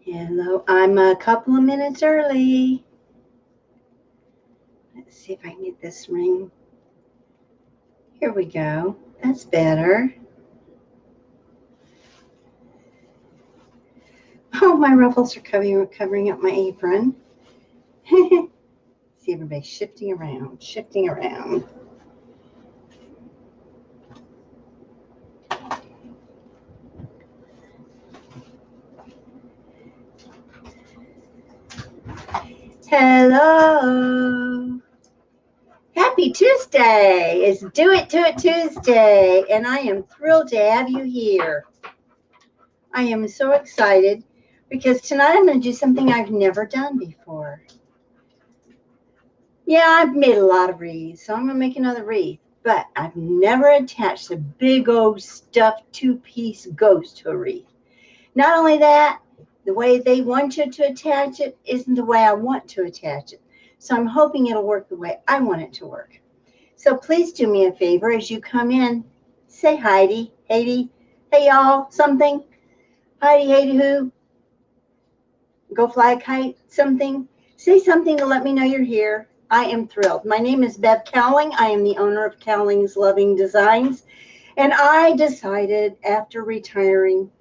Hello, I'm a couple of minutes early. Let's see if I can get this ring. Here we go. That's better. Oh, my ruffles are covering up my apron. See everybody shifting around. Hello. Happy Tuesday. It's Do It Tuesday, and I am thrilled to have you here. I am so excited because tonight I'm going to do something I've never done before. Yeah, I've made a lot of wreaths, so I'm going to make another wreath, but I've never attached a big old stuffed two-piece ghost to a wreath. Not only that, the way they want you to attach it isn't the way I want to attach it. So I'm hoping it'll work the way I want it to work. So please do me a favor as you come in. Say Heidi, hey y'all, something. Heidi, who? Go fly a kite, something. Say something to let me know you're here. I am thrilled. My name is Bev Cowling. I am the owner of Cowling's Loving Designs. And I decided after retiring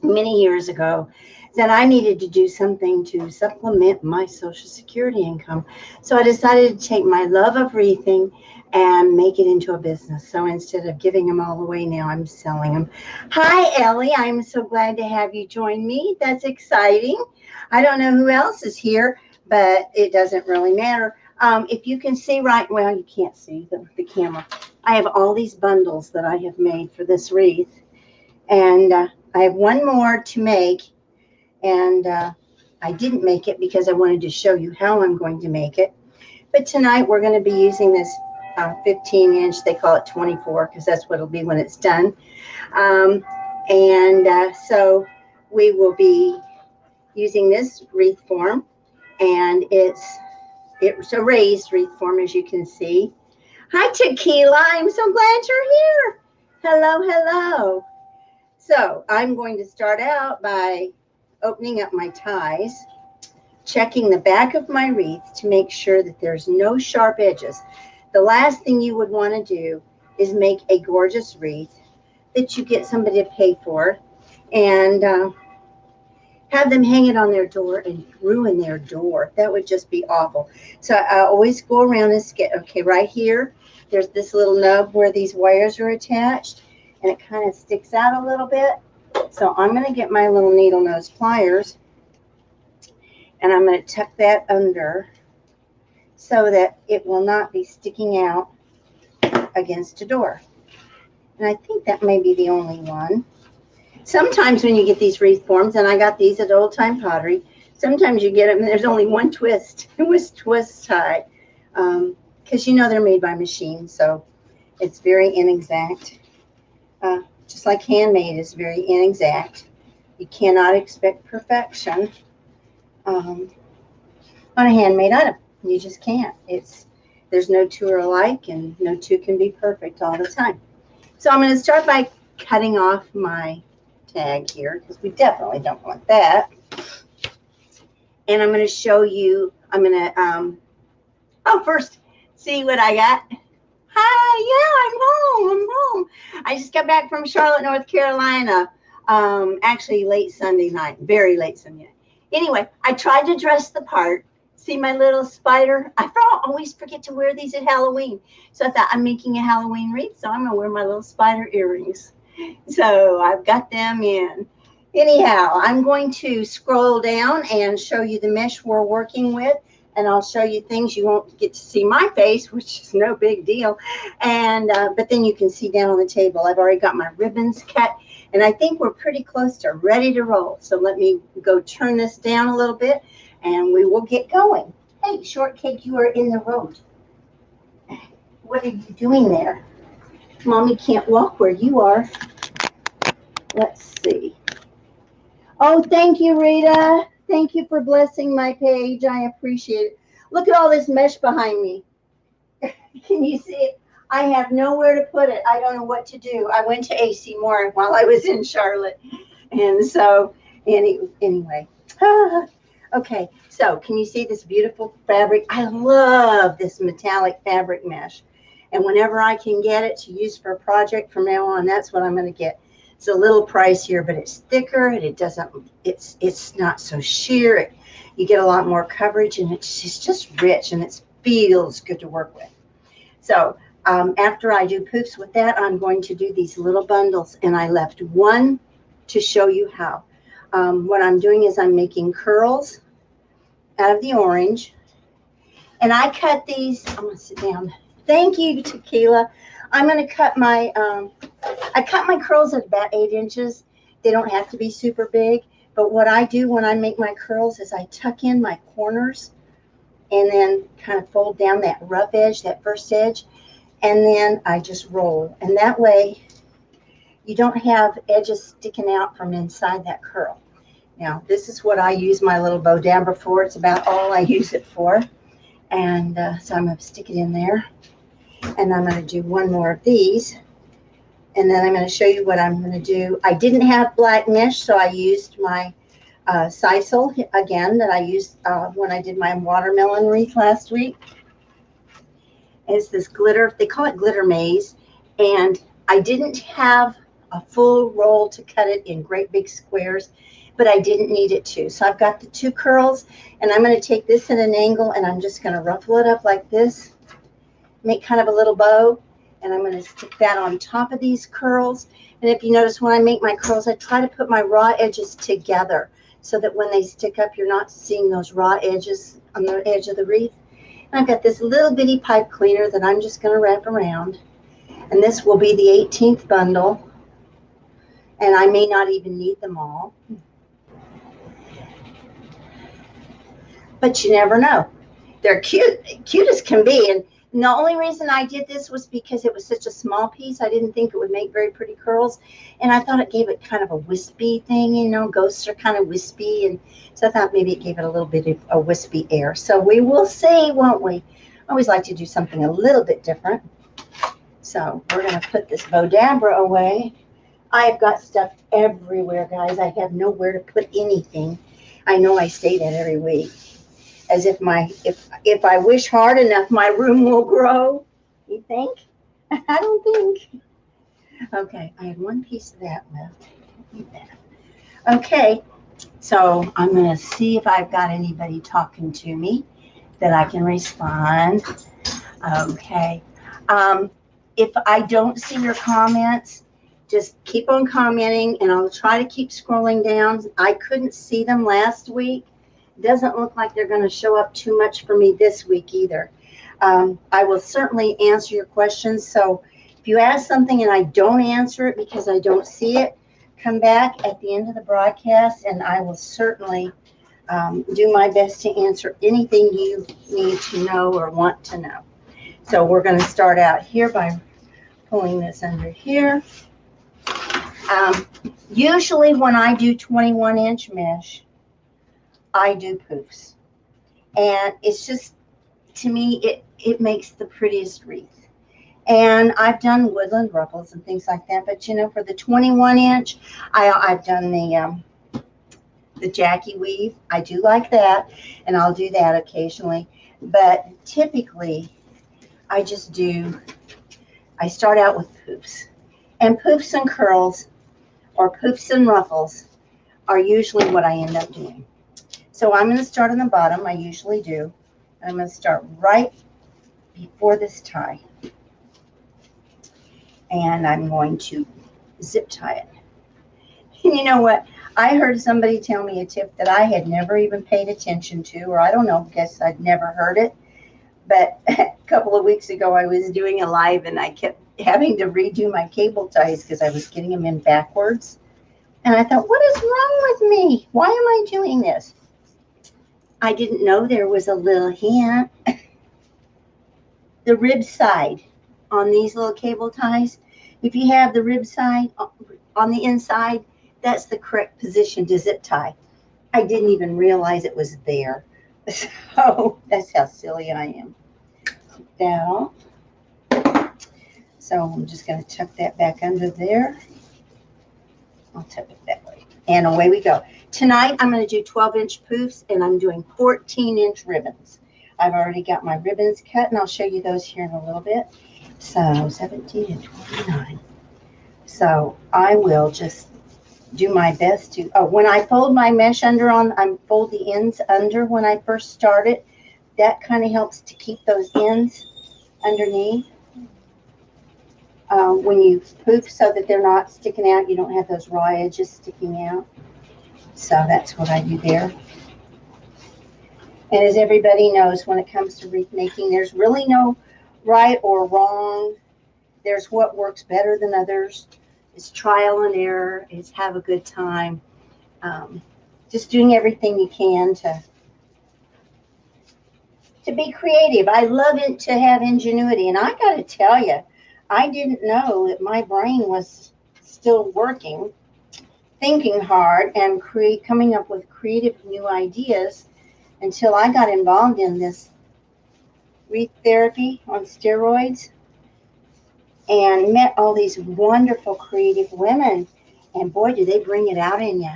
many years ago that I needed to do something to supplement my Social Security income. So I decided to take my love of wreathing and make it into a business. So instead of giving them all away now, I'm selling them. Hi, Ellie. I'm so glad to have you join me. That's exciting. I don't know who else is here, but it doesn't really matter. If you can see right, well, you can't see the camera. I have all these bundles that I have made for this wreath. And I have one more to make, and I didn't make it because I wanted to show you how I'm going to make it. But tonight we're going to be using this 15-inch. They call it 24 because that's what it'll be when it's done. So we will be using this wreath form, and it's a raised wreath form, as you can see. Hi, Tequila. I'm so glad you're here. Hello. So I'm going to start out by opening up my ties, checking the back of my wreath to make sure that there's no sharp edges. The last thing you would want to do is make a gorgeous wreath that you get somebody to pay for and have them hang it on their door and ruin their door. That would just be awful. So I always go around and get, okay, right here, there's this little nub where these wires are attached. And it kind of sticks out a little bit. So I'm going to get my little needle nose pliers and I'm going to tuck that under so that it will not be sticking out against a door. And I think that may be the only one. Sometimes when you get these wreath forms, and I got these at Old Time Pottery, sometimes you get them and there's only one twist. It was twist tie because you know they're made by machine, so it's very inexact. Just like handmade is very inexact. You cannot expect perfection on a handmade item. You just can't. There's no two are alike, and no two can be perfect all the time. So I'm going to start by cutting off my tag here because we definitely don't want that. And I'm going to show you. I'm going to first see what I got. Hi, yeah, I'm home. I just got back from Charlotte, North Carolina, actually late Sunday night, very late Sunday night. Anyway, I tried to dress the part. See my little spider? I always forget to wear these at Halloween. So I thought I'm making a Halloween wreath, so I'm going to wear my little spider earrings. So I've got them in. Anyhow, I'm going to scroll down and show you the mesh we're working with. And I'll show you things. You won't get to see my face, which is no big deal. And but then you can see down on the table. I've already got my ribbons cut. And I think we're pretty close to ready to roll. So let me go turn this down a little bit, and we will get going. Hey, Shortcake, you are in the road. What are you doing there? Mommy can't walk where you are. Let's see. Oh, thank you, Rita. Thank you for blessing my page. I appreciate it. Look at all this mesh behind me. Can you see it? I have nowhere to put it. I don't know what to do. I went to AC Moore while I was in Charlotte. And so, anyway. Okay, so can you see this beautiful fabric? I love this metallic fabric mesh. And whenever I can get it to use for a project from now on, that's what I'm going to get. It's a little pricier, but it's thicker and it doesn't, it's not so sheer. You get a lot more coverage and it's just rich and it feels good to work with. So after I do poofs with that, I'm going to do these little bundles, and I left one to show you how. What I'm doing is I'm making curls out of the orange, and I cut these. I'm going to sit down. Thank you, Tequila. I'm going to cut my, I cut my curls at about 8 inches. They don't have to be super big, but what I do when I make my curls is I tuck in my corners and then kind of fold down that rough edge, that first edge, and then I just roll. And that way you don't have edges sticking out from inside that curl. Now, this is what I use my little bow dabber for. It's about all I use it for. And so I'm going to stick it in there. And I'm going to do one more of these. And then I'm going to show you what I'm going to do. I didn't have black mesh, so I used my sisal again that I used when I did my watermelon wreath last week. It's this glitter, they call it glitter maize. And I didn't have a full roll to cut it in great big squares, but I didn't need it to. So I've got the 2 curls, and I'm going to take this at an angle, and I'm just going to ruffle it up like this, make kind of a little bow, and I'm going to stick that on top of these curls. And if you notice, when I make my curls, I try to put my raw edges together so that when they stick up, you're not seeing those raw edges on the edge of the wreath. And I've got this little bitty pipe cleaner that I'm just going to wrap around, and this will be the 18th bundle. And I may not even need them all. But you never know. They're cute as can be. And the only reason I did this was because it was such a small piece. I didn't think it would make very pretty curls. And I thought it gave it kind of a wispy thing. You know, ghosts are kind of wispy. And so I thought maybe it gave it a little bit of a wispy air. So we will see, won't we? I always like to do something a little bit different. So we're going to put this bow dabber away. I've got stuff everywhere, guys. I have nowhere to put anything. I know I say that every week. As if if I wish hard enough, my room will grow. You think? I don't think. Okay, I had one piece of that left. Need that. Okay, so I'm going to see if I've got anybody talking to me that I can respond. Okay. If I don't see your comments, just keep on commenting, and I'll try to keep scrolling down. I couldn't see them last week. It doesn't look like they're going to show up too much for me this week either. I will certainly answer your questions. So if you ask something and I don't answer it because I don't see it, come back at the end of the broadcast, and I will certainly do my best to answer anything you need to know or want to know. So we're going to start out here by pulling this under here. Usually when I do 21-inch mesh, I do poofs. And it's just, to me, it makes the prettiest wreath. And I've done woodland ruffles and things like that. But, you know, for the 21-inch, I've done the Jackie weave. I do like that, and I'll do that occasionally. But typically, I start out with poofs. And poofs and curls, or poofs and ruffles, are usually what I end up doing. So I'm going to start on the bottom, I usually do. And I'm going to start right before this tie. And I'm going to zip tie it. And you know what? I heard somebody tell me a tip that I had never even paid attention to, or I don't know, guess I'd never heard it. But a couple of weeks ago, I was doing a live, and I kept having to redo my cable ties because I was getting them in backwards. And I thought, what is wrong with me? Why am I doing this? I didn't know there was a little hint. The rib side on these little cable ties, if you have the rib side on the inside, that's the correct position to zip tie. I didn't even realize it was there. So that's how silly I am. Take that off. So I'm just going to tuck that back under there. I'll tuck it that way. And away we go. Tonight I'm going to do 12-inch poofs, and I'm doing 14-inch ribbons. I've already got my ribbons cut, and I'll show you those here in a little bit. So 17 and 29. So I will just do my best to, oh, when I fold my mesh under on, I fold the ends under when I first start it. That kind of helps to keep those ends underneath. When you poof so that they're not sticking out, you don't have those raw edges sticking out. So that's what I do there. And as everybody knows, when it comes to wreath making, there's really no right or wrong. There's what works better than others. It's trial and error. It's have a good time. Just doing everything you can to be creative. I love it to have ingenuity. And I got to tell you, I didn't know that my brain was still working, thinking hard, and coming up with creative new ideas until I got involved in this wreath therapy on steroids and met all these wonderful creative women. And boy, do they bring it out in you.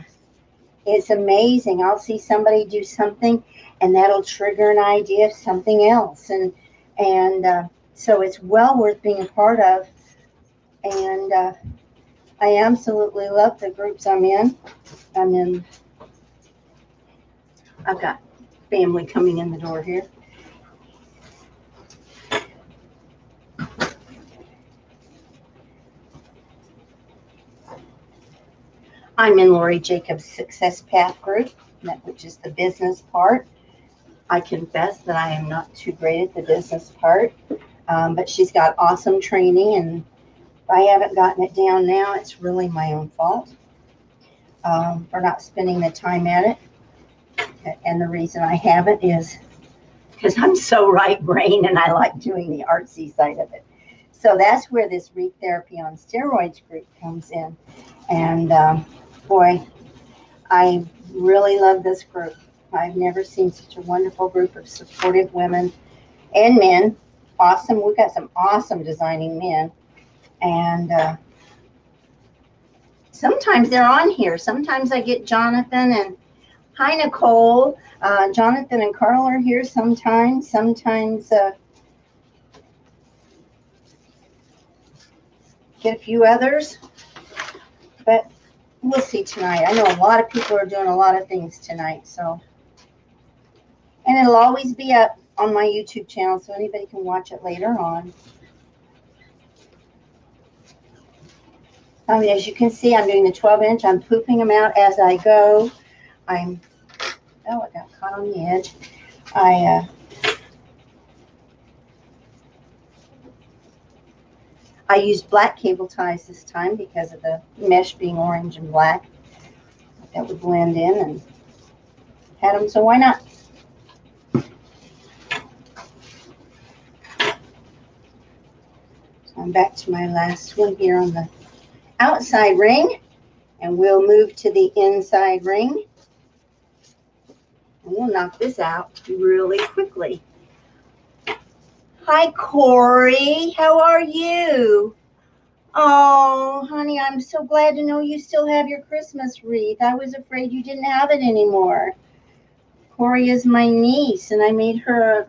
It's amazing. I'll see somebody do something and that'll trigger an idea of something else. And so it's well worth being a part of. And I absolutely love the groups I'm in. I've got family coming in the door here. I'm in Lori Jacobs' Success Path group, which is the business part. I confess that I am not too great at the business part, but she's got awesome training, and if I haven't gotten it down now, it's really my own fault for not spending the time at it. And the reason I haven't is because I'm so right brain and I like doing the artsy side of it. So that's where this Wreath Therapy on Steroids group comes in. And boy, I really love this group. I've never seen such a wonderful group of supportive women and men. Awesome. We've got some awesome designing men. And sometimes they're on here. Sometimes I get Jonathan and hi, Nicole. Jonathan and Carl are here sometimes. Sometimes get a few others. But we'll see tonight. I know a lot of people are doing a lot of things tonight. So, and it'll always be up on my YouTube channel, so anybody can watch it later on. As you can see, I'm doing the 12-inch. I'm poofing them out as I go. Oh, it got caught on the edge. I used black cable ties this time because of the mesh being orange and black. That would blend in, and had them, so why not? So I'm back to my last one here on the outside ring, and we'll move to the inside ring. And we'll knock this out really quickly. Hi, Corey. How are you? Oh, honey, I'm so glad to know you still have your Christmas wreath. I was afraid you didn't have it anymore. Corey is my niece, and I made her a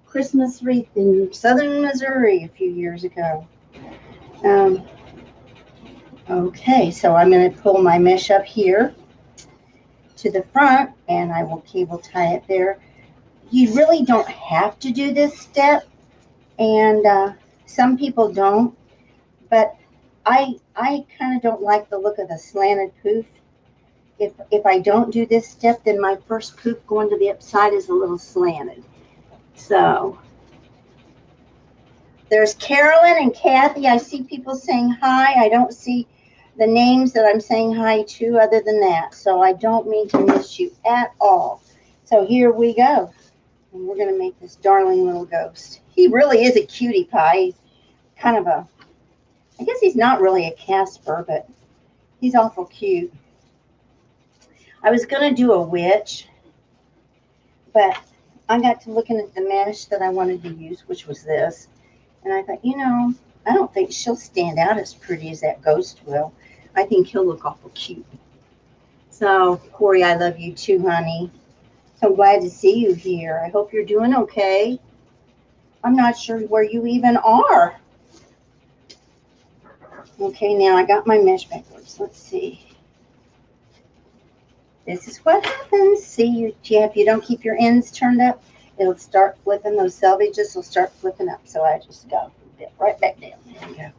Christmas wreath in southern Missouri a few years ago. Okay, so I'm going to pull my mesh up here to the front, and I will cable tie it there. You really don't have to do this step, and some people don't, but I kind of don't like the look of the slanted poof. If I don't do this step, then my first poof going to the upside is a little slanted. So there's Carolyn and Kathy. I see people saying hi. I don't see the names that I'm saying hi to other than that. So I don't mean to miss you at all. So here we go. And we're going to make this darling little ghost. He really is a cutie pie. He's kind of a, I guess he's not really a Casper, but he's awful cute. I was going to do a witch, but I got to looking at the mesh that I wanted to use, which was this. And I thought, you know, I don't think she'll stand out as pretty as that ghost will. I think he'll look awful cute. So, Corey, I love you too, honey. So glad to see you here. I hope you're doing okay. I'm not sure where you even are. Okay, now I got my mesh backwards. Let's see. This is what happens. See, if you don't keep your ends turned up, it'll start flipping. Those selvages will start flipping up. So I just go right back down. There we go.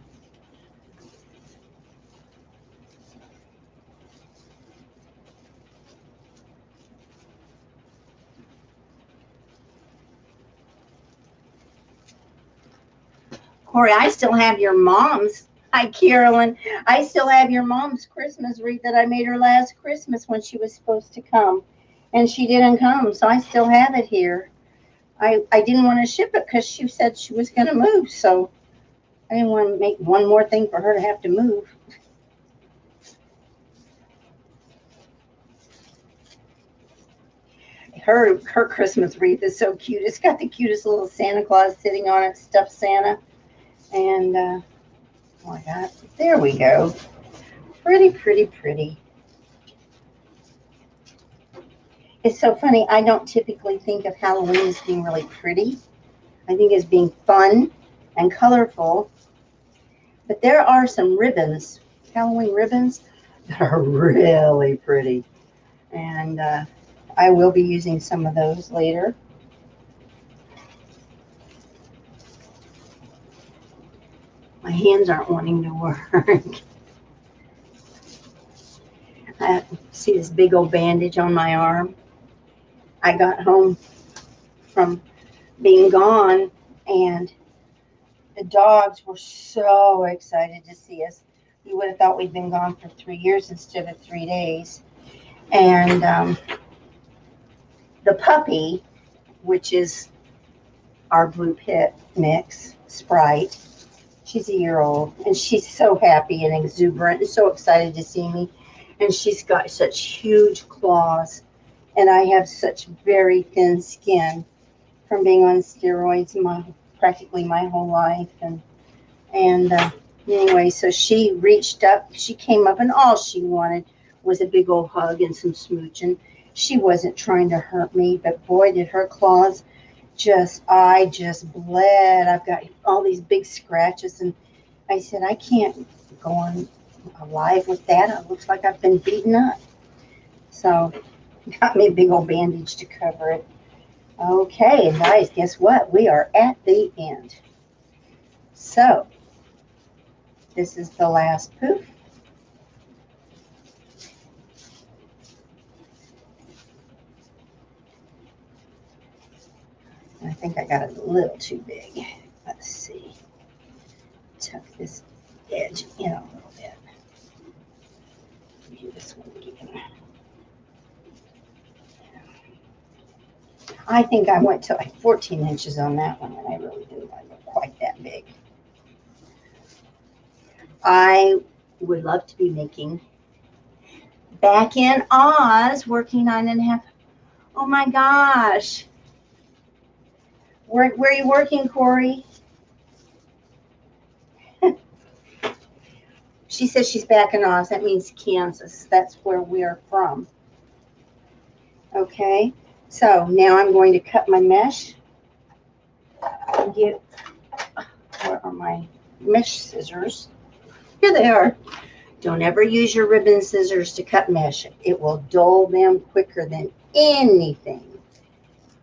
Corey, I still have your mom's. Hi, Carolyn. I still have your mom's Christmas wreath that I made her last Christmas when she was supposed to come. And she didn't come, so I still have it here. I didn't want to ship it because she said she was going to move, so I didn't want to make one more thing for her to have to move. Her Christmas wreath is so cute. It's got the cutest little Santa Claus sitting on it, stuffed Santa. And, oh my God, there we go. Pretty, pretty, pretty. It's so funny. I don't typically think of Halloween as being really pretty. I think as being fun and colorful. But there are some ribbons, Halloween ribbons, that are really pretty. And I will be using some of those later. My hands aren't wanting to work. I see this big old bandage on my arm. I got home from being gone, and the dogs were so excited to see us. You would have thought we'd been gone for 3 years instead of 3 days. And the puppy, which is our blue pit mix, Sprite, she's a year old, and she's so happy and exuberant and so excited to see me. And she's got such huge claws, and I have such very thin skin from being on steroids practically my whole life. And anyway, so she reached up, she came up, and all she wanted was a big old hug and some smooching. She wasn't trying to hurt me, but boy, did her claws I just bled. I've got all these big scratches, and I said, I can't go on alive with that. It looks like I've been beaten up. So got me a big old bandage to cover it. Okay, and guys, guess what? We are at the end. So this is the last poof. I think I got it a little too big. Let's see. Tuck this edge in a little bit. Do this one again. I think I went to like 14 inches on that one, and I really didn't want it quite that big. I would love to be making back in Oz, working 9.5. Oh my gosh. Where are you working, Corey? She says she's back in Oz. That means Kansas. That's where we are from. Okay. So now I'm going to cut my mesh. Where are my mesh scissors? Here they are. Don't ever use your ribbon scissors to cut mesh. It will dull them quicker than anything.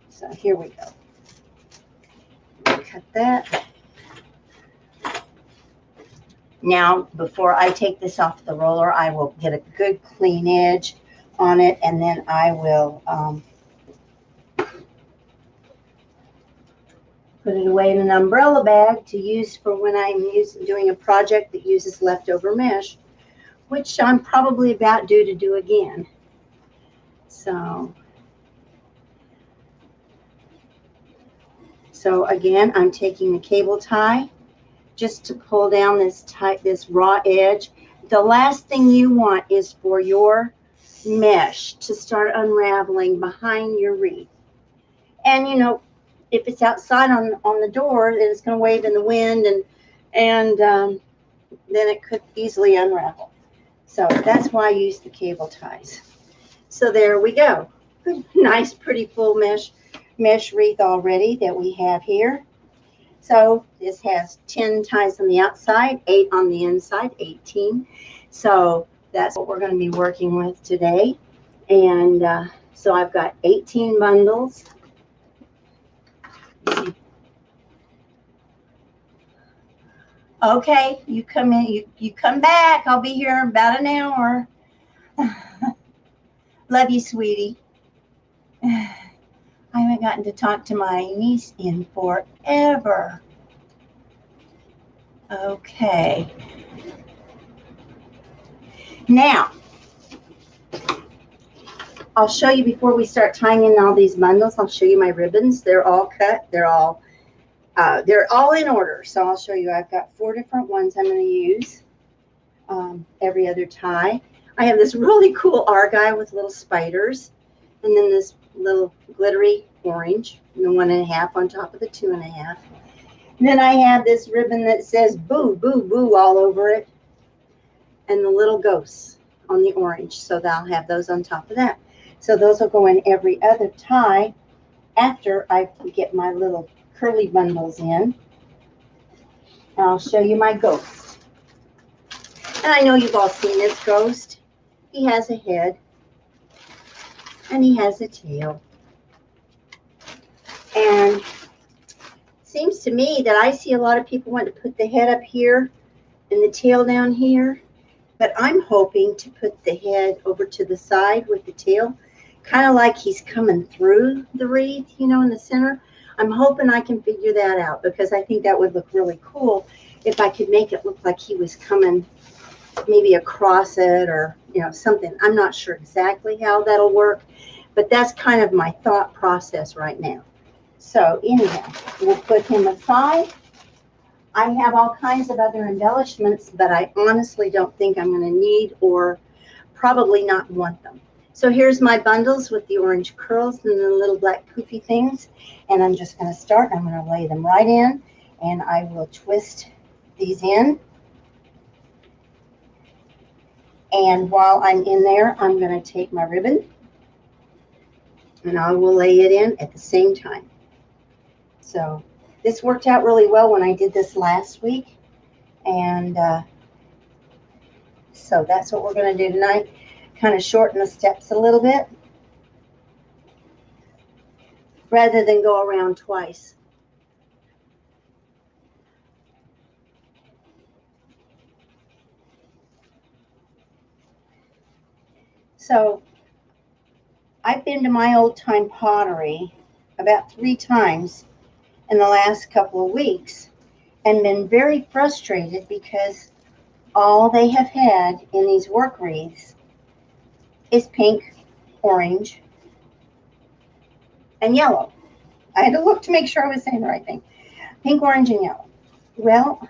So here we go. Cut that. Now, before I take this off the roller, I will get a good clean edge on it, and then I will put it away in an umbrella bag to use for when I'm doing a project that uses leftover mesh, which I'm probably about due to do again. So again, I'm taking the cable tie just to pull down this raw edge. The last thing you want is for your mesh to start unraveling behind your wreath. And you know, if it's outside on the door, then it's going to wave in the wind, and and then it could easily unravel. So that's why I use the cable ties. So there we go. Nice, pretty full mesh wreath already that we have here. So this has 10 ties on the outside, 8 on the inside, 18. So that's what we're going to be working with today. And so I've got 18 bundles. Okay, you come in, you come back. I'll be here about an hour. Love you, sweetie. I haven't gotten to talk to my niece in forever. Okay. Now, I'll show you before we start tying in all these bundles. I'll show you my ribbons. They're all cut. They're all in order. So I'll show you. I've got 4 different ones I'm going to use every other tie. I have this really cool argyle with little spiders, and then this little glittery orange, and the 1.5 on top of the 2.5. And then I have this ribbon that says boo, boo, boo all over it, and the little ghosts on the orange. So I'll have those on top of that. So those will go in every other tie after I get my little curly bundles in. And I'll show you my ghost. And I know you've all seen this ghost. He has a head and he has a tail. And it seems to me that I see a lot of people want to put the head up here and the tail down here. But I'm hoping to put the head over to the side with the tail, kind of like he's coming through the wreath, you know, in the center. I'm hoping I can figure that out, because I think that would look really cool if I could make it look like he was coming maybe across it, or, you know, something. I'm not sure exactly how that'll work, but that's kind of my thought process right now. So anyhow, we'll put him aside. I have all kinds of other embellishments, but I honestly don't think I'm going to need, or probably not want them. So here's my bundles with the orange curls and the little black poofy things. And I'm just going to start. I'm going to lay them right in, and I will twist these in. And while I'm in there, I'm going to take my ribbon and I will lay it in at the same time. So this worked out really well when I did this last week. And so that's what we're going to do tonight. Kind of shorten the steps a little bit, rather than go around twice. So I've been to my old time pottery about 3 times in the last couple of weeks, and been very frustrated because all they have had in these work wreaths is pink, orange, and yellow. I had to look to make sure I was saying the right thing. Pink, orange, and yellow. Well,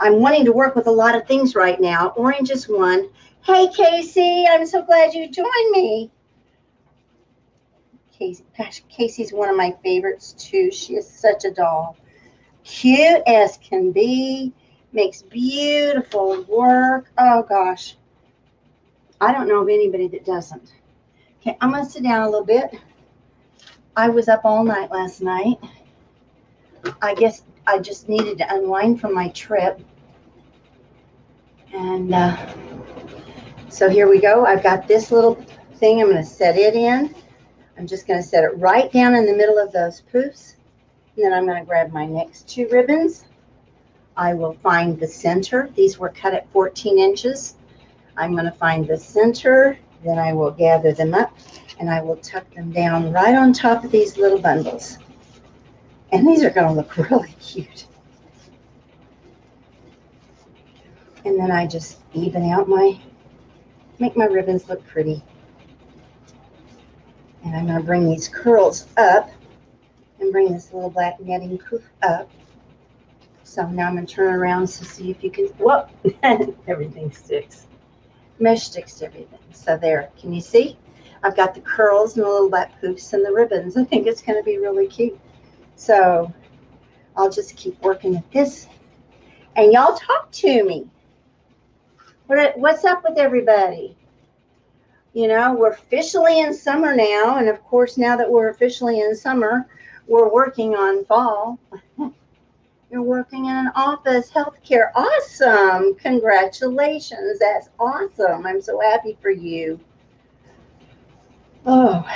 I'm wanting to work with a lot of things right now. Orange is one. Hey, Casey, I'm so glad you joined me. Casey, gosh, Casey's one of my favorites too. She is such a doll. Cute as can be. Makes beautiful work. Oh, gosh. I don't know of anybody that doesn't. Okay, I'm going to sit down a little bit. I was up all night last night. I guess I just needed to unwind from my trip. And so here we go. I've got this little thing. I'm going to set it in. I'm just going to set it right down in the middle of those poofs. And then I'm going to grab my next 2 ribbons. I will find the center. These were cut at 14 inches. I'm going to find the center. Then I will gather them up, and I will tuck them down right on top of these little bundles. And these are going to look really cute. And then I just even out make my ribbons look pretty. And I'm going to bring these curls up and bring this little black netting poof up. So now I'm going to turn around to see if you can, whoa, everything sticks. Mesh sticks to everything. So there, can you see? I've got the curls and the little black poofs and the ribbons. I think it's going to be really cute. So I'll just keep working at this. And y'all talk to me. What's up with everybody? You know, we're officially in summer now. And of course, now that we're officially in summer, we're working on fall. You're working in an office, healthcare. Awesome. Congratulations. That's awesome. I'm so happy for you. Oh.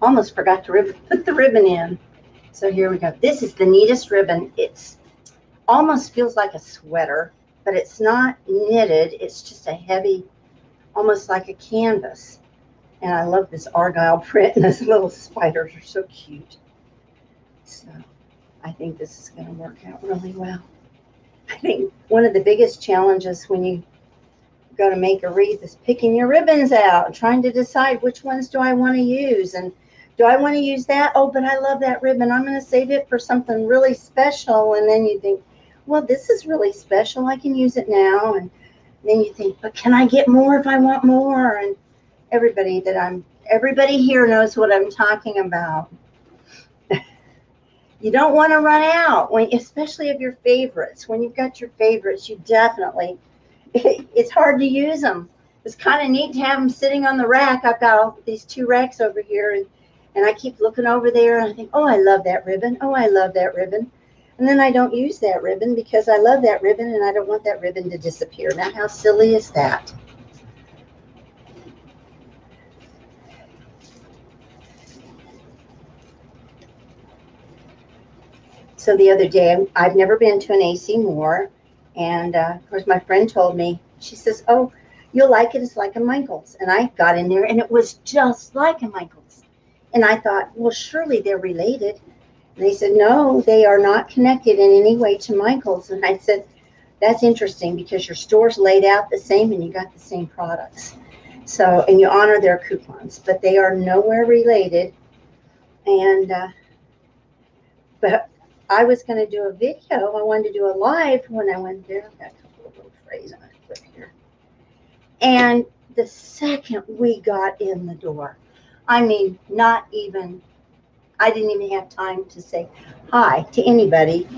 Almost forgot to put the ribbon in. So here we go. This is the neatest ribbon. It's almost feels like a sweater, but it's not knitted. It's just a heavy, almost like a canvas. And I love this argyle print, and those little spiders are so cute. So I think this is going to work out really well. I think one of the biggest challenges when you go to make a wreath is picking your ribbons out, trying to decide which ones do I want to use, and do I want to use that? Oh, but I love that ribbon. I'm going to save it for something really special. And then you think, well, this is really special. I can use it now. And then you think, but can I get more if I want more? And everybody here knows what I'm talking about. You don't want to run out, especially of your favorites. When you've got your favorites, you definitely, it's hard to use them. It's kind of neat to have them sitting on the rack. I've got all these 2 racks over here, and I keep looking over there, and I think, oh, I love that ribbon. Oh, I love that ribbon. And then I don't use that ribbon because I love that ribbon, and I don't want that ribbon to disappear. Now, how silly is that? So the other day, I've never been to an AC Moore, and of course my friend told me, she says, oh, you'll like it, it's like a Michaels. And I got in there, and it was just like a Michaels. And I thought, well, surely they're related. And they said, no, they are not connected in any way to Michaels. And I said, that's interesting because your store's laid out the same and you got the same products. So, and you honor their coupons, but they are nowhere related. And, but I was going to do a video. I wanted to do a live when I went there. I've got a couple of little phrases I'm going to clip here. And the second we got in the door, I mean, I didn't even have time to say hi to anybody.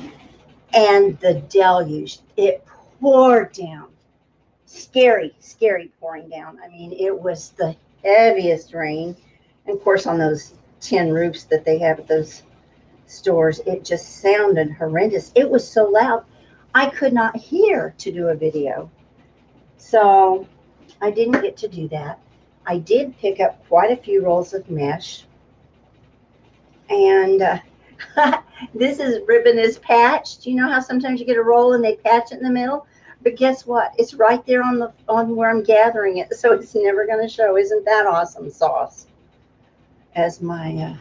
And the deluge, it poured down. Scary, scary pouring down. I mean, it was the heaviest rain. And of course, on those tin roofs that they have at those stores, it just sounded horrendous. It was so loud, I could not hear to do a video. So I didn't get to do that. I did pick up quite a few rolls of mesh. And this ribbon is patched. You know how sometimes you get a roll and they patch it in the middle? But guess what? It's right there on where I'm gathering it, so it's never going to show. Isn't that awesome sauce? As my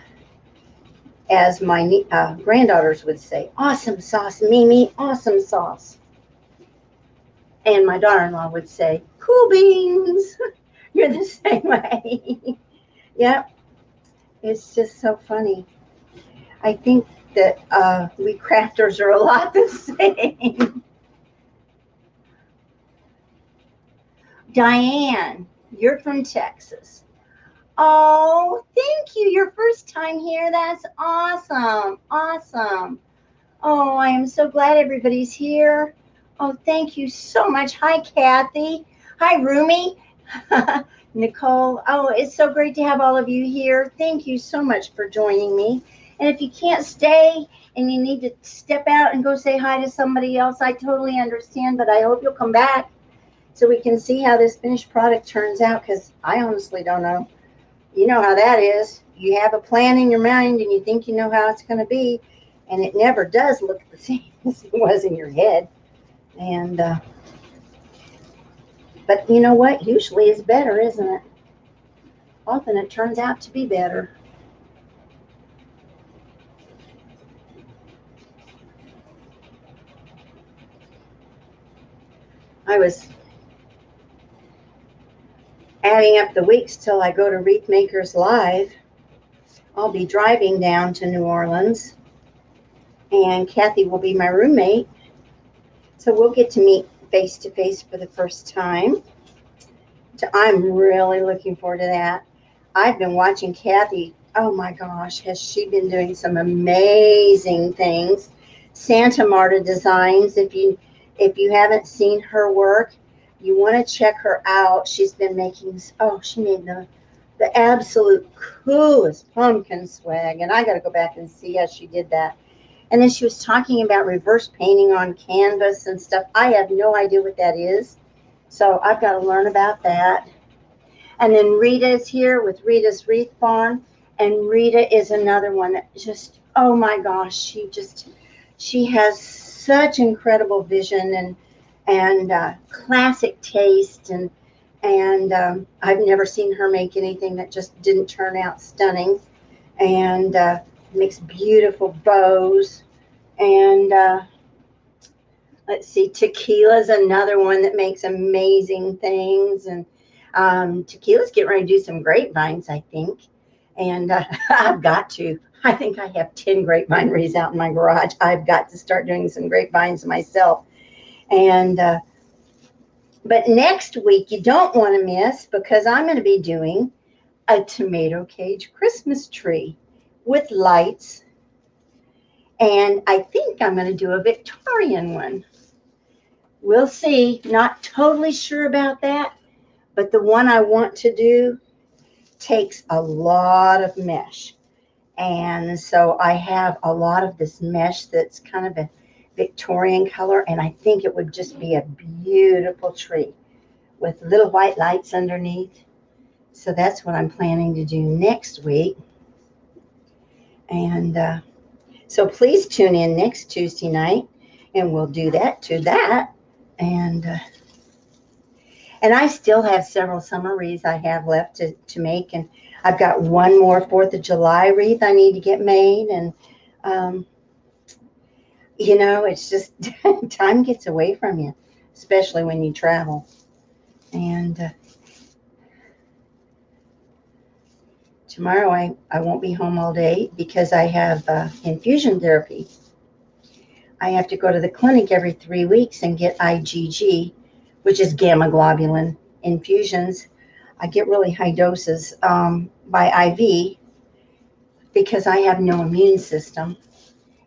granddaughters would say, awesome sauce, Mimi, awesome sauce. And my daughter-in-law would say, cool beans. You're the same way. Yep. It's just so funny. I think that we crafters are a lot the same. Diane, you're from Texas. Oh, thank you. Your first time here. That's awesome. Awesome. Oh, I am so glad everybody's here. Oh, thank you so much. Hi, Kathy. Hi, Rumi. Nicole. Oh, it's so great to have all of you here. Thank you so much for joining me. And if you can't stay and you need to step out and go say hi to somebody else, I totally understand, but I hope you'll come back so we can see how this finished product turns out, because I honestly don't know. You know how that is. You have a plan in your mind and you think you know how it's going to be, and it never does look the same as it was in your head. And but you know what? Usually it's better, isn't it? Often it turns out to be better. I was adding up the weeks till I go to Wreath Makers Live. I'll be driving down to New Orleans, and Kathy will be my roommate. So we'll get to meet face to face for the first time. So I'm really looking forward to that. I've been watching Kathy. Oh my gosh, has she been doing some amazing things? Santa Marta Designs. If you haven't seen her work, you want to check her out. She's been making, oh, she made the absolute coolest pumpkin swag, and I got to go back and see how she did that. And then she was talking about reverse painting on canvas and stuff. I have no idea what that is, so I've got to learn about that. And then Rita is here with Rita's Wreath Farm. And Rita is another one that just, oh my gosh, she has such incredible vision and classic taste. And I've never seen her make anything that just didn't turn out stunning. And makes beautiful bows. And let's see, Tequila's another one that makes amazing things. And Tequila's getting ready to do some grapevines, I think. And I've got to. I think I have 10 grapevine wreaths out in my garage. I've got to start doing some grapevines myself. And but next week you don't want to miss, because I'm going to be doing a tomato cage Christmas tree with lights. And I think I'm going to do a Victorian one. We'll see. Not totally sure about that. But the one I want to do takes a lot of mesh. And so I have a lot of this mesh that's kind of a Victorian color. And I think it would just be a beautiful tree with little white lights underneath. So that's what I'm planning to do next week. And so please tune in next Tuesday night, and we'll do that to that. And I still have several summer wreaths I have left to make. And I've got one more 4th of July wreath I need to get made. And, you know, it's just time gets away from you, especially when you travel. And tomorrow I won't be home all day because I have infusion therapy. I have to go to the clinic every 3 weeks and get IgG, which is gamma globulin infusions. I get really high doses by IV because I have no immune system.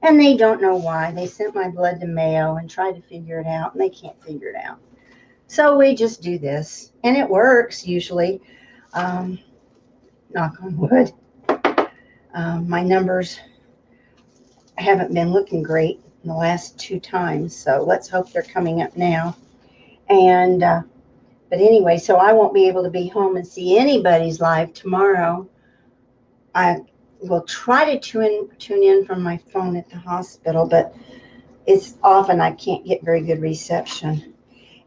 And they don't know why. They sent my blood to Mayo and tried to figure it out, and they can't figure it out. So we just do this, and it works usually. Knock on wood. My numbers haven't been looking great in the last 2 times, so let's hope they're coming up now. And but anyway, so I won't be able to be home and see anybody's live tomorrow. I will try to tune in from my phone at the hospital, but it's often I can't get very good reception,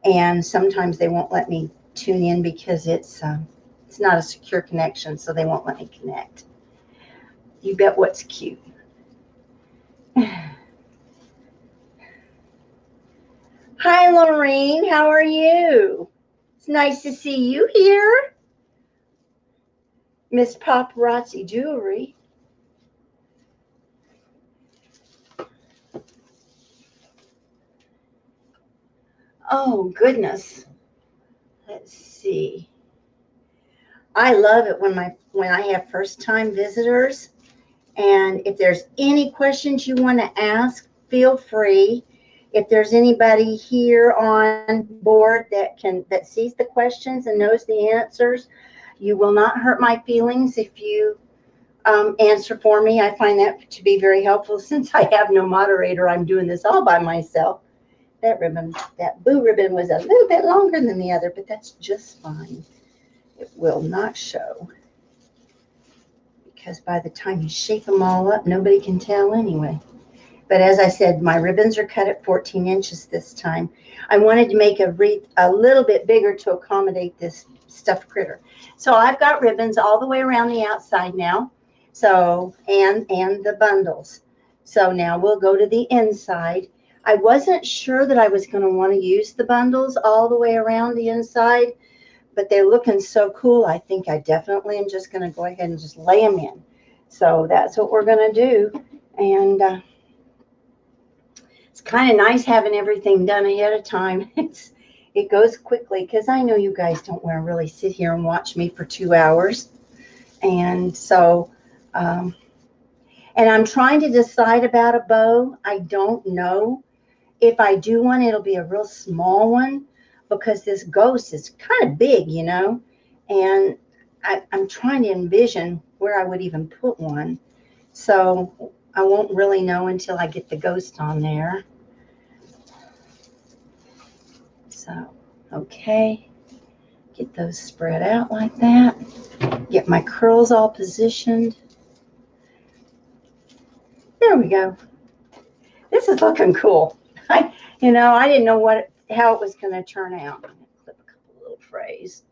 and sometimes they won't let me tune in because it's not a secure connection, so they won't let me connect. You bet what's cute. Hi, Lorraine. How are you? It's nice to see you here. Miss Paparazzi Jewelry. Oh, goodness. Let's see. I love it when I have first-time visitors. And if there's any questions you want to ask, feel free. If there's anybody here on board that sees the questions and knows the answers, you will not hurt my feelings if you answer for me. I find that to be very helpful. Since I have no moderator, I'm doing this all by myself. That blue ribbon was a little bit longer than the other, but that's just fine. It will not show, because by the time you shape them all up, nobody can tell anyway. But as I said, my ribbons are cut at 14 inches this time. I wanted to make a wreath a little bit bigger to accommodate this stuffed critter. So I've got ribbons all the way around the outside now. So, and the bundles. So now we'll go to the inside. I wasn't sure that I was going to want to use the bundles all the way around the inside, but they're looking so cool. I think I definitely am just going to go ahead and just lay them in. So that's what we're going to do. And it's kind of nice having everything done ahead of time. It goes quickly because I know you guys don't want to really sit here and watch me for 2 hours. And so, and I'm trying to decide about a bow. I don't know. If I do one, it'll be a real small one because this ghost is kind of big, you know, and I'm trying to envision where I would even put one. So I won't really know until I get the ghost on there. So, okay, get those spread out like that. Get my curls all positioned. There we go. This is looking cool. I didn't know how it was going to turn out. I'm going to clip a couple little frays.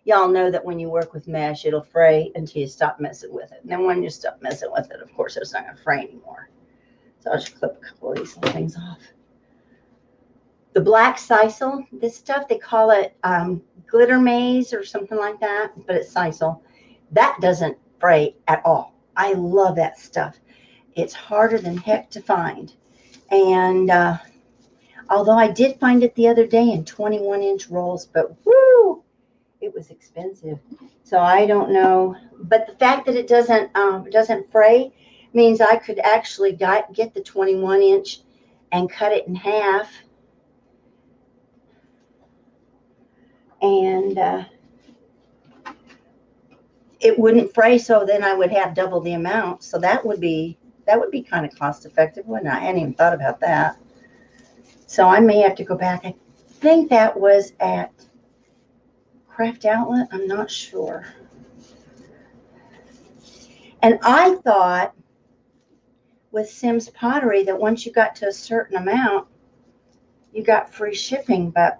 Y'all know that when you work with mesh, it'll fray until you stop messing with it. And then when you stop messing with it, of course, it's not going to fray anymore. So I'll just clip a couple of these little things off. The black sisal, this stuff, they call it glitter maize or something like that, but it's sisal. That doesn't fray at all. I love that stuff. It's harder than heck to find. And although I did find it the other day in 21-inch rolls, but whoo, it was expensive. So I don't know. But the fact that it doesn't fray means I could actually get the 21-inch and cut it in half. And it wouldn't fray, so then I would have double the amount. So that would be kind of cost effective, wouldn't I? I hadn't even thought about that. So I may have to go back. I think that was at Craft Outlet. I'm not sure. And I thought with Sim's Pottery that once you got to a certain amount, you got free shipping. But,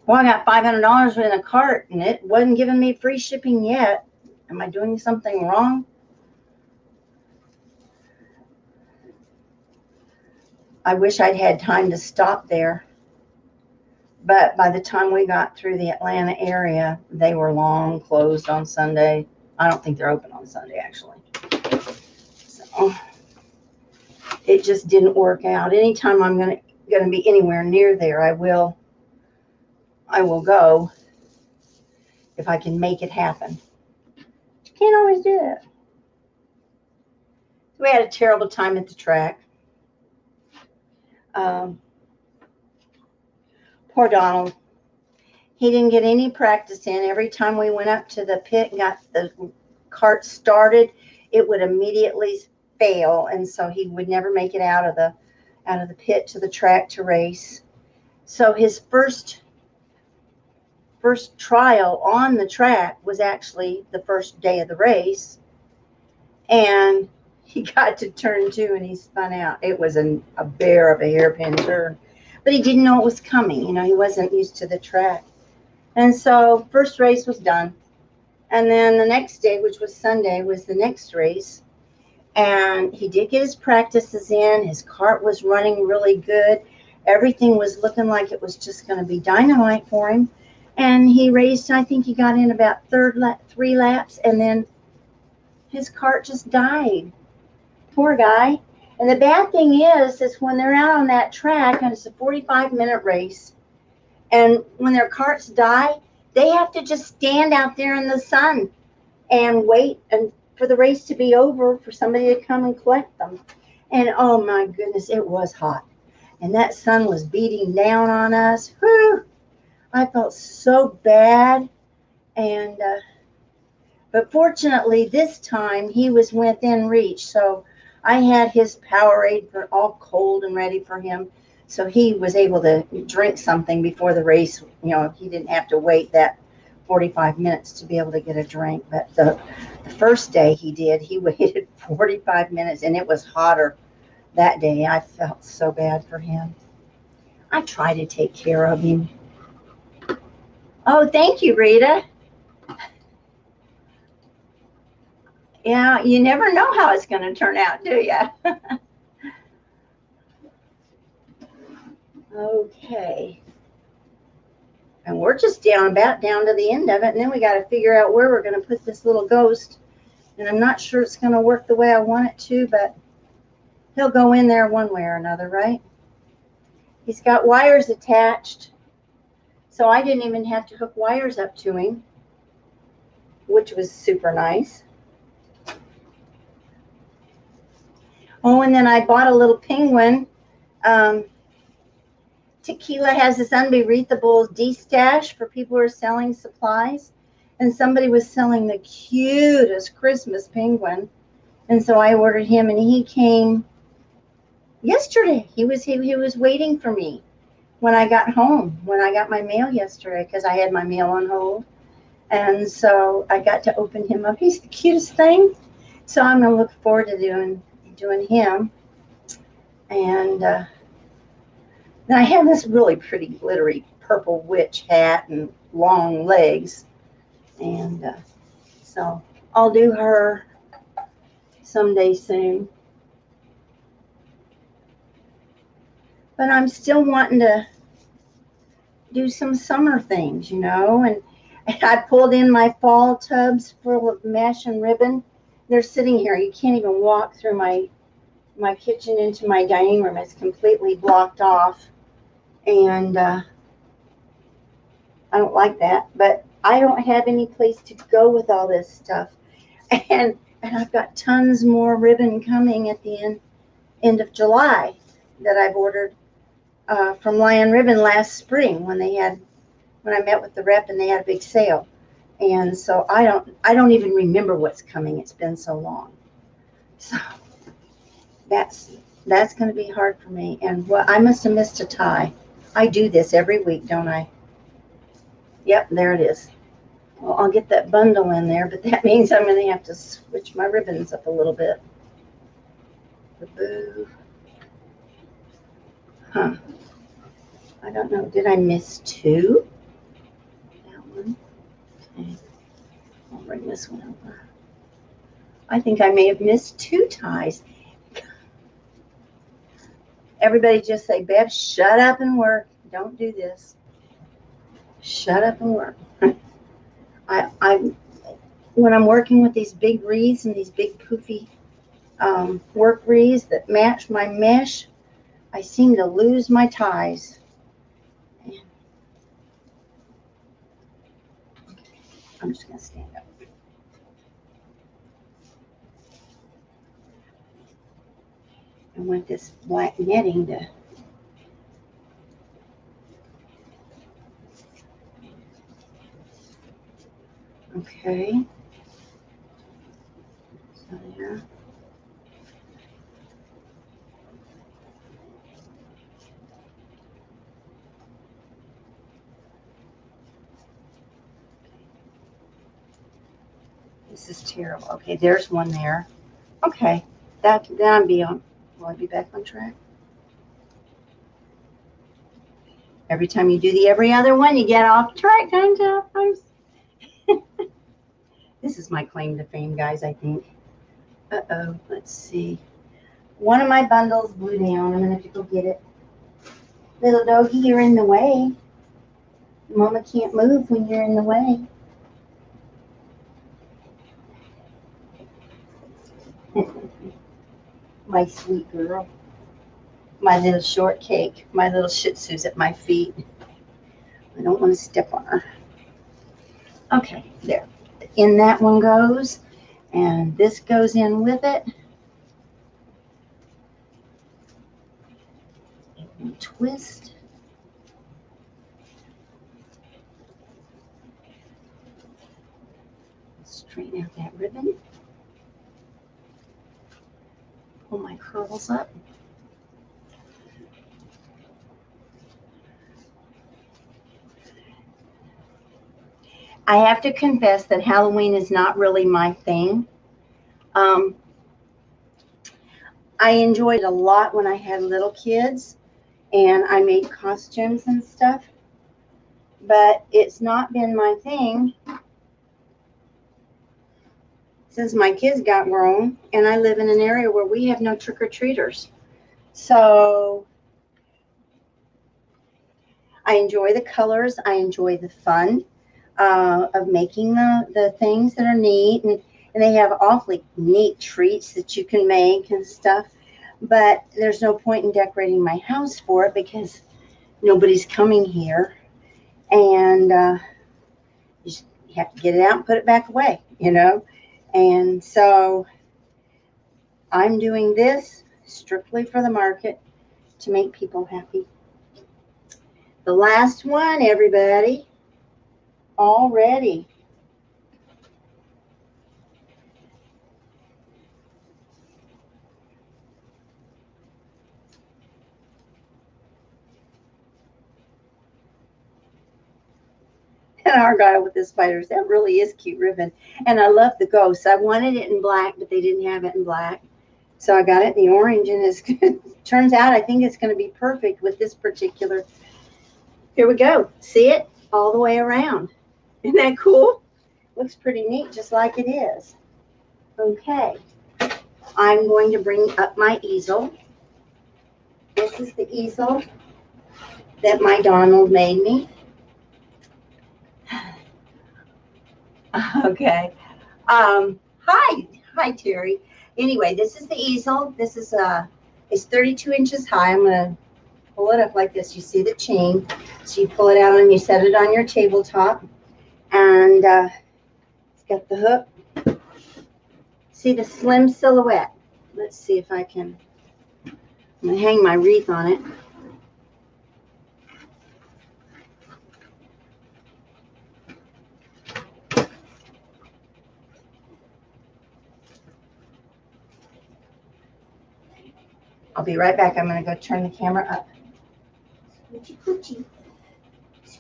well, I got $500 in a cart, and it wasn't giving me free shipping yet. Am I doing something wrong? I wish I'd had time to stop there. But by the time we got through the Atlanta area, they were long closed on Sunday. I don't think they're open on Sunday, actually. So it just didn't work out. Anytime I'm going to be anywhere near there, I will go if I can make it happen. You can't always do it. We had a terrible time at the track. Poor Donald. He didn't get any practice in. Every time we went up to the pit and got the cart started, it would immediately fail, and so he would never make it out of the pit to the track to race. So his first trial on the track was actually the first day of the race, and he got to turn 2 and he spun out. It was a bear of a hairpin turn, but he didn't know it was coming. You know, he wasn't used to the track. And so first race was done. And then the next day, which was Sunday, was the next race. And he did get his practices in. His cart was running really good. Everything was looking like it was just going to be dynamite for him. And he raced, I think he got in about 3 laps, and then his cart just died. Poor guy. And the bad thing is when they're out on that track, and it's a 45-minute race, and when their carts die, they have to just stand out there in the sun and wait for the race to be over for somebody to come and collect them. And oh my goodness, it was hot. And that sun was beating down on us. Whew, I felt so bad. And but fortunately, this time he was within reach. So I had his Powerade all cold and ready for him. So he was able to drink something before the race. You know, he didn't have to wait that 45 minutes to be able to get a drink. But the first day he waited 45 minutes, and it was hotter that day. I felt so bad for him. I try to take care of him. Oh, thank you, Rita. Yeah, you never know how it's going to turn out, do you? Okay. And we're just about down to the end of it, and then we got to figure out where we're going to put this little ghost. And I'm not sure it's going to work the way I want it to, but he'll go in there one way or another, right? He's got wires attached, so I didn't even have to hook wires up to him. which was super nice. Oh, and then I bought a little penguin. Tequila has this unbreathable D-stash for people who are selling supplies. And somebody was selling the cutest Christmas penguin. And so I ordered him, and he came yesterday. He was waiting for me when I got home, when I got my mail yesterday, because I had my mail on hold. And so I got to open him up. He's the cutest thing. So I'm going to look forward to doing him. And then I have this really pretty glittery purple witch hat and long legs. And so I'll do her someday soon. But I'm still wanting to do some summer things, you know. And I pulled in my fall tubs full of mesh and ribbon. They're sitting here. You can't even walk through my kitchen into my dining room. It's completely blocked off. And I don't like that. But I don't have any place to go with all this stuff. And I've got tons more ribbon coming at the end of July that I've ordered from Lion Ribbon last spring when I met with the rep and they had a big sale. And so I don't even remember what's coming. It's been so long. So that's going to be hard for me. And I must have missed a tie. I do this every week, don't I? Yep, there it is. Well, I'll get that bundle in there, but that means I'm going to have to switch my ribbons up a little bit. Boo. Huh. I don't know. Did I miss two? That one. Okay. I'll bring this one over. I think I may have missed two ties. Everybody just say, Bev, shut up and work. Don't do this. Shut up and work. When I'm working with these big wreaths and these big poofy work wreaths that match my mesh, I seem to lose my ties. I'm just going to stand up. I want this black netting to okay. So there. This is terrible. Okay, there's one there. Okay, then I'll be on. Will I be back on track? Every time you do the every other one, you get off track, don't you? This is my claim to fame, guys, I think. Uh-oh, let's see. One of my bundles blew down. I'm going to have to go get it. Little doggy, you're in the way. Mama can't move when you're in the way. My sweet girl. My little shortcake. My little Shih Tzu's at my feet. I don't want to step on her. Okay, there. In that one goes. And this goes in with it. And twist. Straighten out that ribbon. Pull my curls up. I have to confess that Halloween is not really my thing. I enjoyed it a lot when I had little kids and I made costumes and stuff, but it's not been my thing since my kids got grown, and I live in an area where we have no trick-or-treaters. So I enjoy the colors. I enjoy the fun of making the things that are neat, and they have awfully neat treats that you can make and stuff. But there's no point in decorating my house for it because nobody's coming here. And you have to get it out and put it back away, you know. And so I'm doing this strictly for the market to make people happy. The last one, everybody, all ready. And Argyle with the spiders. That really is cute ribbon. And I love the ghosts. I wanted it in black, but they didn't have it in black. So I got it in the orange, and it's good. Turns out I think it's going to be perfect with this particular. Here we go. See it all the way around. Isn't that cool? Looks pretty neat, just like it is. Okay. I'm going to bring up my easel. This is the easel that my Donald made me. Okay. Hi, Terry. Anyway, this is the easel. This is it's 32 inches high. I'm gonna pull it up like this. You see the chain, so you pull it out and you set it on your tabletop, and it's got the hook. See the slim silhouette. Let's see if I can. I'm gonna hang my wreath on it. I'll be right back. I'm going to go turn the camera up. Poochie, poochie.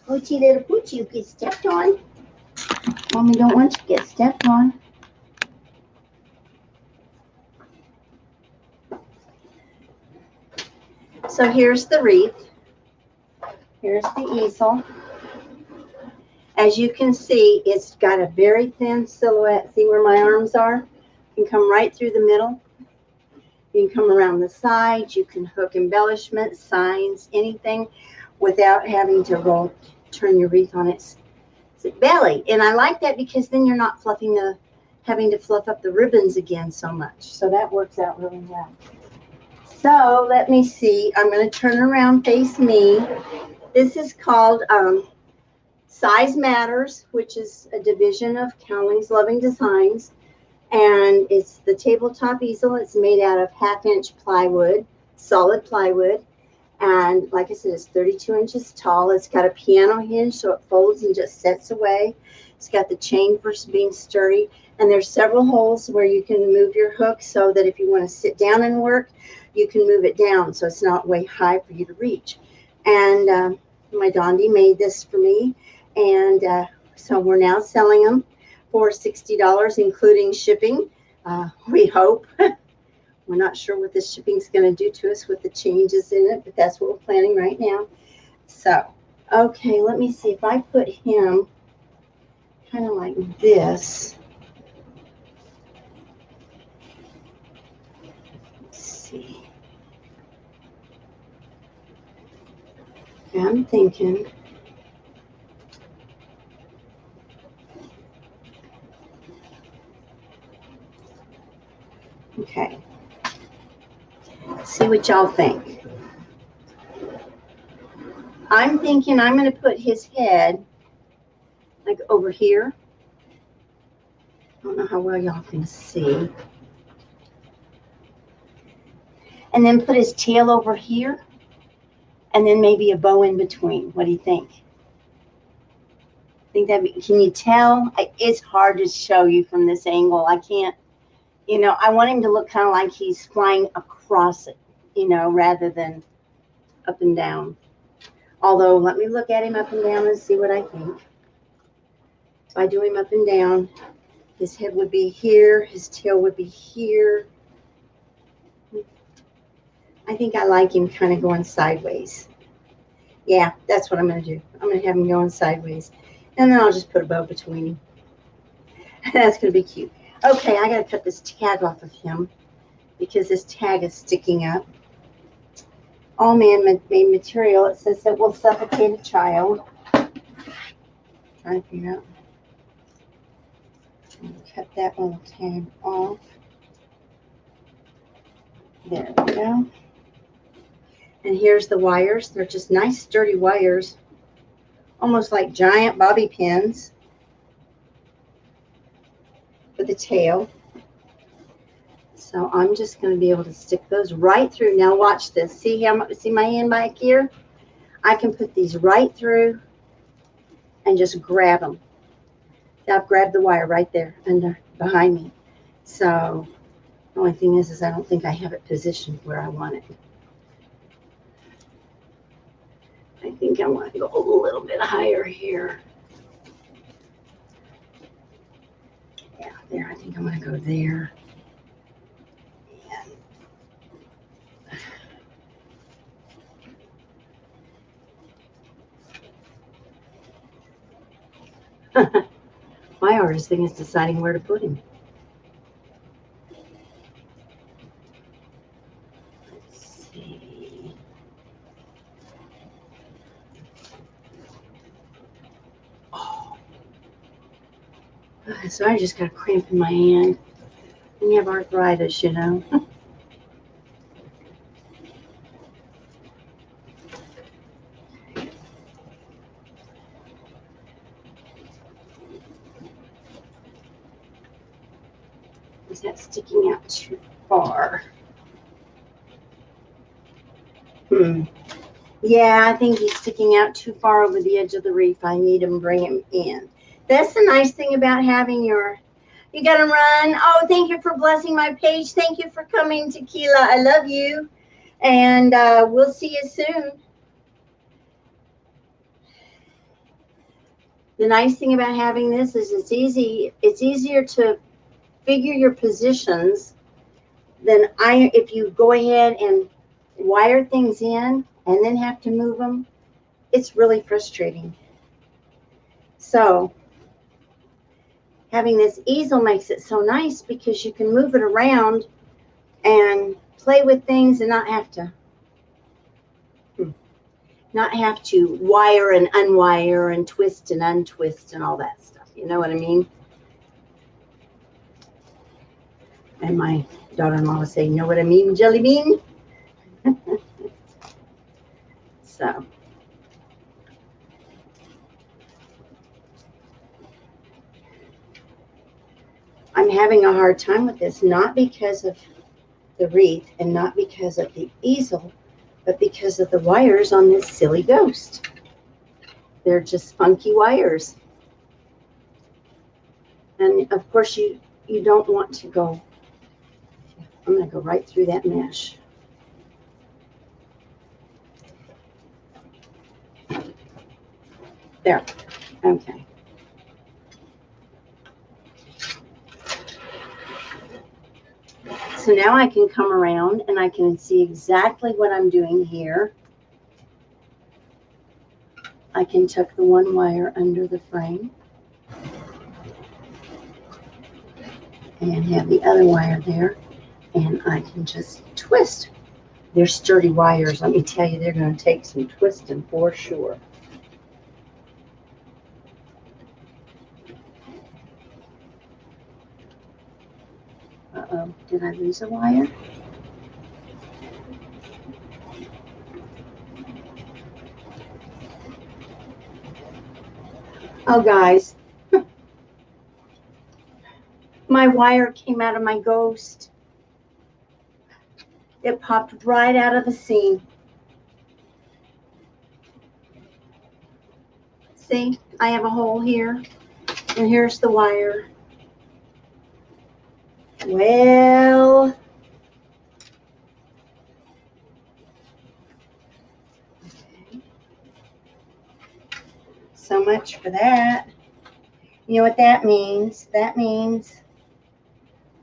Poochie, little poochie, you get stepped on. Mommy don't want you to get stepped on. So here's the wreath. Here's the easel. As you can see, it's got a very thin silhouette. See where my arms are? You can come right through the middle. You can come around the sides. You can hook embellishments, signs, anything without having to turn your wreath on its belly. And I like that because then you're not having to fluff up the ribbons again so much. So that works out really well. So let me see. I'm going to turn around, face me. This is called Size Matters, which is a division of Cowling's Loving Designs. And it's the tabletop easel. It's made out of 1/2-inch plywood, solid plywood. And like I said, it's 32 inches tall. It's got a piano hinge, so it folds and just sets away. It's got the chain for being sturdy. And there's several holes where you can move your hook so that if you want to sit down and work, you can move it down so it's not way high for you to reach. And my Dondi made this for me. And so we're now selling them for $60, including shipping. We hope. We're not sure what the shipping's going to do to us with the changes in it, but that's what we're planning right now. So, okay, let me see if I put him kind of like this. Let's see. I'm thinking. Okay. See what y'all think. I'm thinking I'm going to put his head like over here. I don't know how well y'all can see. And then put his tail over here. And then maybe a bow in between. What do you think? Can you tell? It's hard to show you from this angle. I can't. You know, I want him to look kind of like he's flying across it, you know, rather than up and down. Although, let me look at him up and down and see what I think. If I do him up and down, his head would be here, his tail would be here. I think I like him kind of going sideways. Yeah, that's what I'm going to do. I'm going to have him going sideways. And then I'll just put a bow between him. That's going to be cute. Okay, I got to cut this tag off of him because this tag is sticking up. All man-made material. It says that will suffocate a child. Trying to figure out. Cut that little tag off. There we go. And here's the wires. They're just nice, sturdy wires. Almost like giant bobby pins. for the tail. So I'm just going to be able to stick those right through. Now watch this. See my hand back here? I can put these right through and just grab them. I've grabbed the wire right there under behind me. So the only thing is I don't think I have it positioned where I want it. I think I want to go a little bit higher here. Yeah, there. I think I'm going to go there. My hardest thing is deciding where to put him. Let's see. Oh. So I just got a cramp in my hand. And you have arthritis, you know. Is that sticking out too far? Yeah, I think he's sticking out too far over the edge of the reef. I need him, bring him in. That's the nice thing about having your, you got to run. Oh, thank you for blessing my page. Thank you for coming, Tequila. I love you. And we'll see you soon. The nice thing about having this is it's easier to figure your positions than if you go ahead and wire things in and then have to move them. It's really frustrating. So having this easel makes it so nice because you can move it around and play with things and not have to wire and unwire and twist and untwist and all that stuff. You know what I mean? And my daughter-in-law would say, "You know what I mean, Jelly Bean?" So I'm having a hard time with this, not because of the wreath and not because of the easel, but because of the wires on this silly ghost. They're just funky wires. And of course you don't want to go, I'm going to go right through that mesh. There. Okay. So now I can come around and I can see exactly what I'm doing here. I can tuck the one wire under the frame and have the other wire there, and I can just twist. They're sturdy wires. Let me tell you, they're going to take some twisting for sure. Uh-oh, did I lose a wire? Oh, guys, my wire came out of my ghost. It popped right out of the seam. See, I have a hole here, and here's the wire. Well, okay. So much for that. You know what that means? That means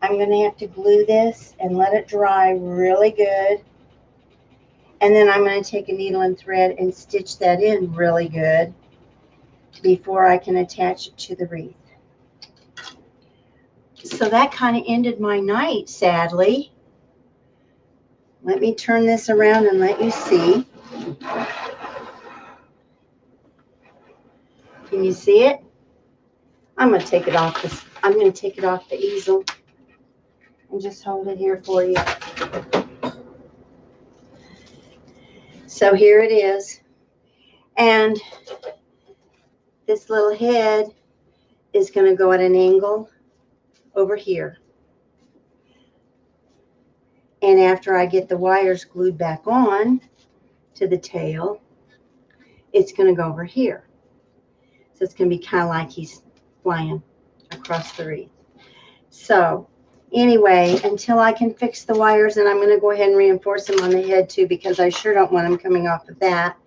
I'm going to have to glue this and let it dry really good. And then I'm going to take a needle and thread and stitch that in really good before I can attach it to the wreath. So that kind of ended my night, sadly. Let me turn this around and let you see. Can you see it? I'm going to take it off this. I'm going to take it off the easel and just hold it here for you. So here it is. And this little head is going to go at an angle over here. And after I get the wires glued back on to the tail, it's going to go over here. So it's going to be kind of like he's flying across the wreath. So anyway, until I can fix the wires, and I'm going to go ahead and reinforce them on the head too, because I sure don't want them coming off of that.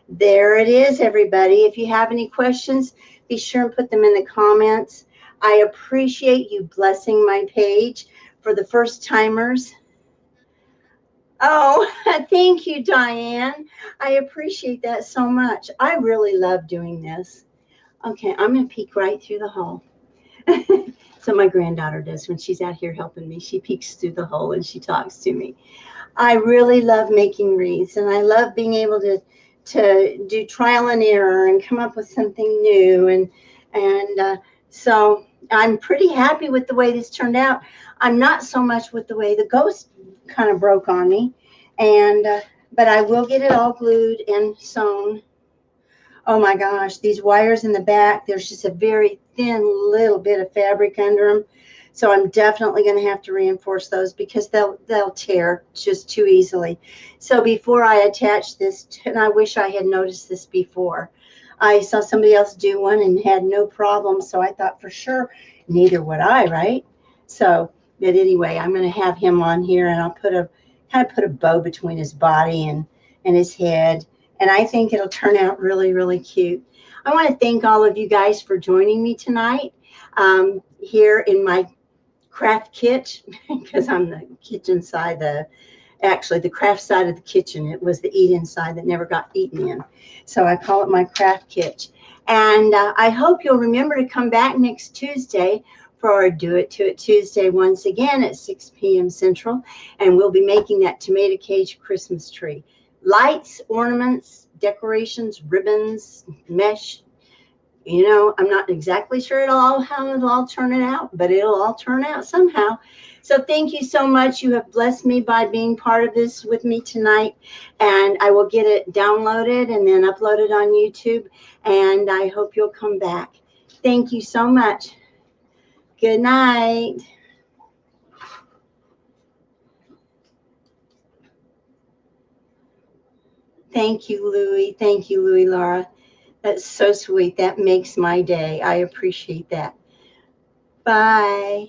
There it is, everybody. If you have any questions, be sure and put them in the comments. I appreciate you blessing my page for the first timers. Oh, thank you, Diane. I appreciate that so much. I really love doing this. Okay, I'm going to peek right through the hole. So my granddaughter does when she's out here helping me. She peeks through the hole and she talks to me. I really love making wreaths, and I love being able to do trial and error and come up with something new. And so I'm pretty happy with the way this turned out. I'm not so much with the way the ghost kind of broke on me, and but I will get it all glued and sewn. Oh my gosh, these wires in the back, there's just a very thin little bit of fabric under them. So I'm definitely going to have to reinforce those because they'll tear just too easily. So before I attach this, and I wish I had noticed this before, I saw somebody else do one and had no problem. So I thought for sure, neither would I, right? So, but anyway, I'm going to have him on here, and I'll kind of put a bow between his body and his head. And I think it'll turn out really, really cute. I want to thank all of you guys for joining me tonight here in my craft kit, because I'm the kitchen side, actually the craft side of the kitchen. It was the eat-in side that never got eaten in. So I call it my craft kit. And I hope you'll remember to come back next Tuesday for our Do It To It Tuesday once again at 6 p.m. Central. And we'll be making that tomato cage Christmas tree. Lights, ornaments, decorations, ribbons, mesh. You know, I'm not exactly sure how it'll all turn it out, but it'll all turn out somehow. So thank you so much. You have blessed me by being part of this with me tonight. And I will get it downloaded and then uploaded on YouTube. And I hope you'll come back. Thank you so much. Good night. Thank you, Louie. Thank you, Louie, Laura. That's so sweet. That makes my day. I appreciate that. Bye.